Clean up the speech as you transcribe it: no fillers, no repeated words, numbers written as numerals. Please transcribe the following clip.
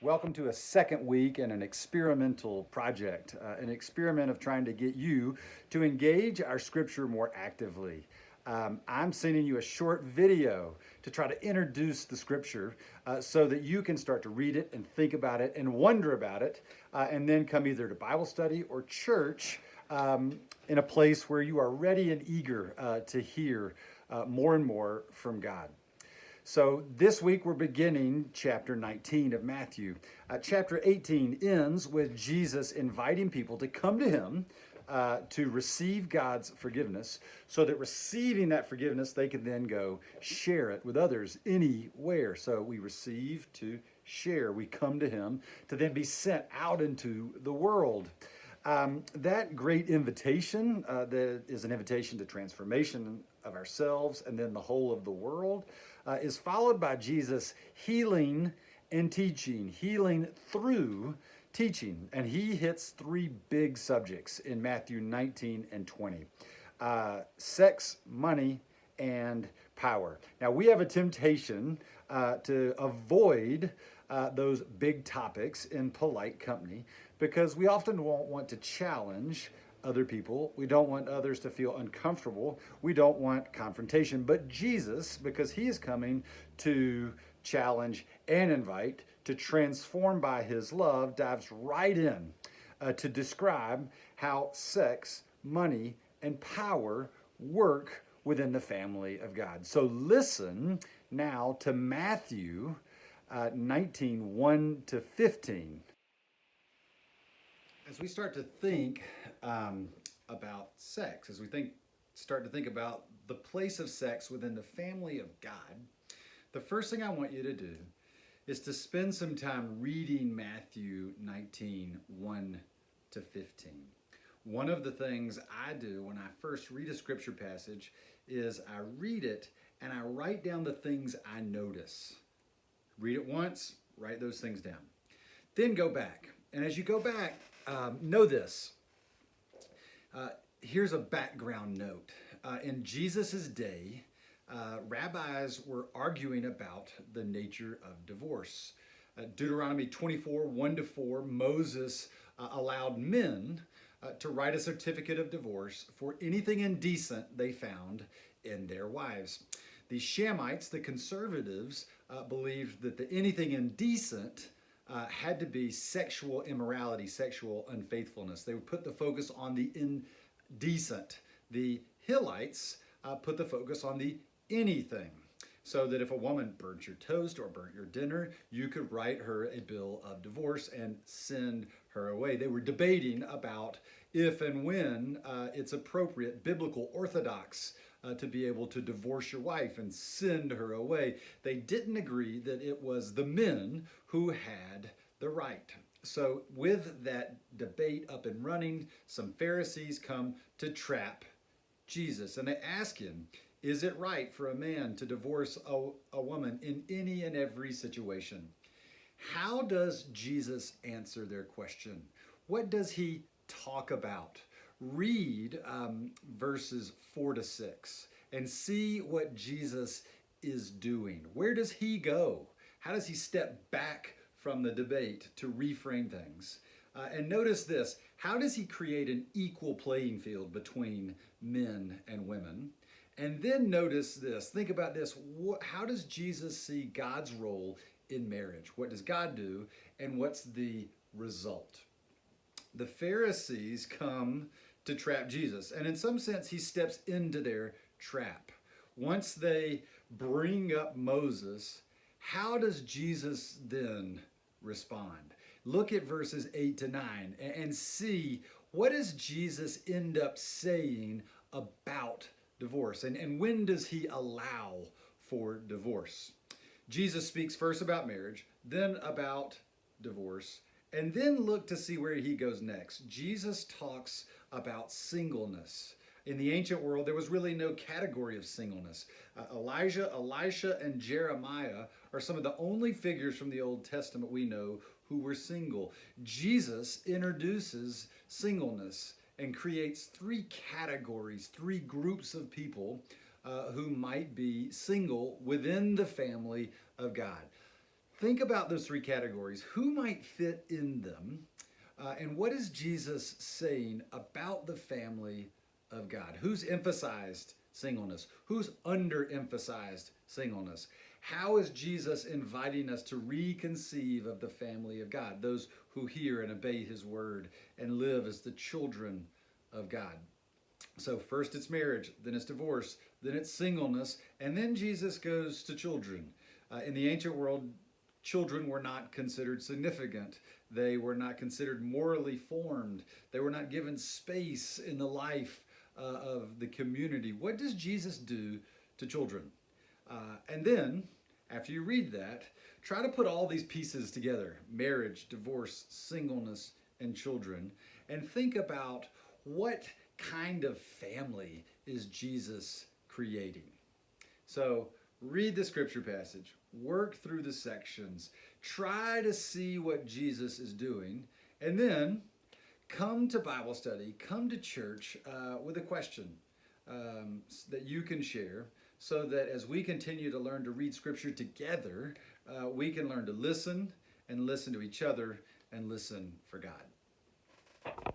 Welcome to a second week in an experimental project, an experiment of trying to get you to engage our scripture more actively. I'm sending you a short video to try to introduce the scripture so that you can start to read it and think about it and wonder about it, and then come either to Bible study or church in a place where you are ready and eager to hear more and more from God. So this week we're beginning chapter 19 of Matthew. Chapter 18 ends with Jesus inviting people to come to him to receive God's forgiveness, so that receiving that forgiveness, they can then go share it with others anywhere. So we receive to share. We come to him to then be sent out into the world. That great invitation, that is an invitation to transformation of ourselves and then the whole of the world, is followed by Jesus healing and teaching, healing through teaching. And he hits three big subjects in Matthew 19 and 20. Sex, money, and power. Now, we have a temptation to avoid those big topics in polite company because we often won't want to challenge other people. We don't want others to feel uncomfortable. We don't want confrontation. But Jesus, because he is coming to challenge and invite, to transform by his love, dives right in to describe how sex, money, and power work within the family of God. So listen now to Matthew 19, 1 to 15. As we start to think about sex, as we start to think about the place of sex within the family of God, the first thing I want you to do is to spend some time reading Matthew 19, 1 to 15. One of the things I do when I first read a scripture passage is I read it and I write down the things I notice. Read it once, write those things down. Then go back. And as you go back, know this. Here's a background note. In Jesus' day, rabbis were arguing about the nature of divorce. Deuteronomy 24, 1 to 4, Moses allowed men to write a certificate of divorce for anything indecent they found in their wives. The Shamites, the conservatives, believed that the anything indecent had to be sexual immorality, sexual unfaithfulness. They would put the focus on the indecent. The Hillites put the focus on the anything, so that if a woman burnt your toast or burnt your dinner, you could write her a bill of divorce and send her away. They were debating about if and when it's appropriate, biblical, orthodox, to be able to divorce your wife and send her away. They didn't agree that it was the men who had the right. So with that debate up and running, some Pharisees come to trap Jesus, and they ask him, is it right for a man to divorce a woman in any and every situation? How does Jesus answer their question? What does he talk about? Read verses 4 to 6 and see what Jesus is doing. Where does he go? How does he step back from the debate to reframe things? And notice this, how does he create an equal playing field between men and women? And then notice this, think about this, how does Jesus see God's role in marriage? What does God do, and what's the result? The Pharisees come to trap Jesus, and in some sense, he steps into their trap. Once they bring up Moses, how does Jesus then respond? Look at verses 8 to 9 and see, what does Jesus end up saying about divorce? And when does he allow for divorce? Jesus speaks first about marriage, then about divorce, and then look to see where he goes next. Jesus talks about singleness. In the ancient world, there was really no category of singleness. Elijah, Elisha, and Jeremiah are some of the only figures from the Old Testament we know who were single. Jesus introduces singleness and creates three categories, three groups of people who might be single within the family of God. Think about those three categories. Who might fit in them? And what is Jesus saying about the family of God? Who's emphasized singleness? Who's underemphasized singleness? How is Jesus inviting us to reconceive of the family of God, those who hear and obey his word and live as the children of God? So first it's marriage, then it's divorce, then it's singleness, and then Jesus goes to children. In the ancient world, children were not considered significant. They were not considered morally formed. They were not given space in the life of the community. What does Jesus do to children? And then, after you read that, try to put all these pieces together: marriage, divorce, singleness, and children, and think about what kind of family is Jesus creating. So, read the scripture passage, work through the sections, try to see what Jesus is doing, and then come to Bible study, come to church with a question that you can share, so that as we continue to learn to read scripture together, we can learn to listen and listen to each other and listen for God.